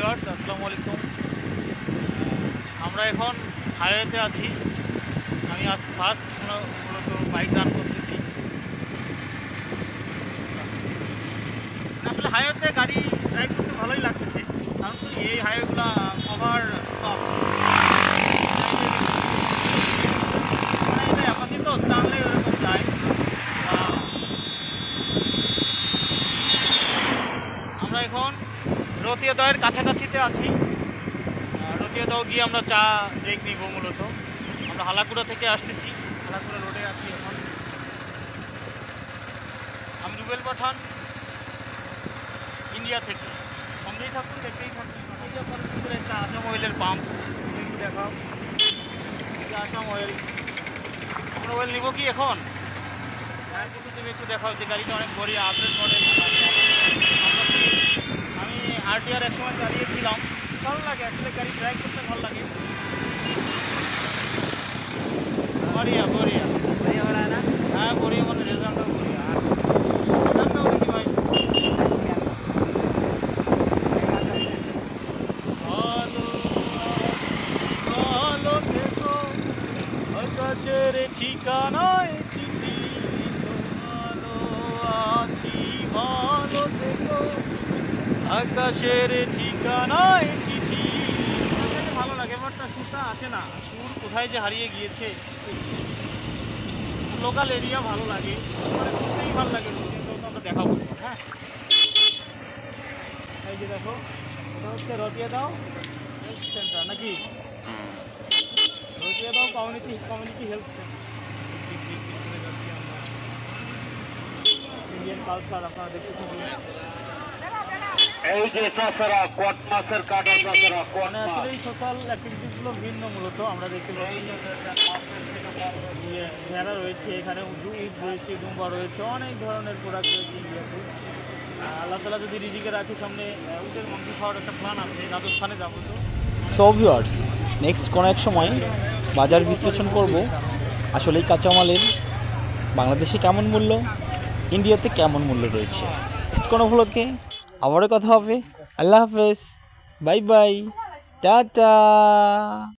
Viewers, আসসালামু আলাইকুম। আমরা এখন হাইওয়েতে আছি। আমি আজ ফার্স্ট মূলত বাইক রান করতেছি। আসলে হাইওয়েতে গাড়ি ড্রাইভ করতে ভালোই লাগতেছে, কারণ এই হাইওয়েগুলো ওভার সফট, মানে আপাতত তো টানলে ওরকম যায়। আমরা এখন রতিয়াদয়ের কাছাকাছিতে আছি। রতিয়াদহ গিয়ে আমরা চা ব্রেক নিব। মূলত আমরা হালাকুড়া থেকে আসতেছি, হালাকুড়া রোডে আছি এখন। আমি রুবেল পাঠান, ইন্ডিয়া থেকে। সঙ্গেই থাকুন, দেখতেই থাকুন। সুন্দর একটা আসাম অয়েলের পাম্প দেখাও। আসাম অয়েল, আমরা অয়েল নিব কি এখন? হ্যাঁ, কিছু তুমি একটু দেখাও যে গাড়িটা অনেক বড়ি আপডেট মডেল। আমি RTR এক সময় চালিয়েছিলাম, ভালো লাগে আসলে গাড়ি ড্রাইভ করতে ভালো লাগে। বড়িয়া বড়িয়া বড়িয়া বড়া না? হ্যাঁ বড়িয়া, মানে রেজাল্টও বড়িয়া। দামটাও দেখি ভাই। ভালো ভালো থেকো আকাশের ঠিকানায় চিঠি, ভালো আছি ভালো থেকো আকাশের ঠিকানায় চিঠি। ভালো লাগে, বাট সুরটা আসে না। সুর কোথায় যে হারিয়ে গিয়েছে। লোকাল এরিয়া ভালো লাগে, মানে ঘুরতেই ভালো লাগে। আমরা দেখাবো। হ্যাঁ, এই যে দেখো, এটা হচ্ছে রতিয়াদহ হেলথ সেন্টার নাকি? Ratiyadaha community health centre. Indian culture আপনারা দেখতে থাকুন। এই যে চাষারা কট মাছের কাটা চাষারা কট মানে আসলে এই সোশ্যাল অ্যাক্টিভিটিসগুলো ভিন্ন। মূলত আমরা দেখতে পাচ্ছি ভেড়া রয়েছে এখানে, ঈদ রয়েছে, ডুম্বা রয়েছে, অনেক ধরনের প্রোডাক্ট রয়েছে ইন্ডিয়াতে। আল্লাহ তাআলা যদি রিজিকে রাখি, সামনে উটের মাংস খাওয়ার একটা প্ল্যান আছে, রাজস্থানে যাবো। তো সো ভিউয়ার্স, নেক্সট কোনো এক সময় বাজার বিশ্লেষণ করব আসলে এই কাঁচামালের বাংলাদেশে কেমন মূল্য, ইন্ডিয়াতে কেমন মূল্য রয়েছে। নেক্সট কোনো ভ্লগে আবারও কথা হবে। আল্লাহ হাফেজ, বাই বাই, টাটা।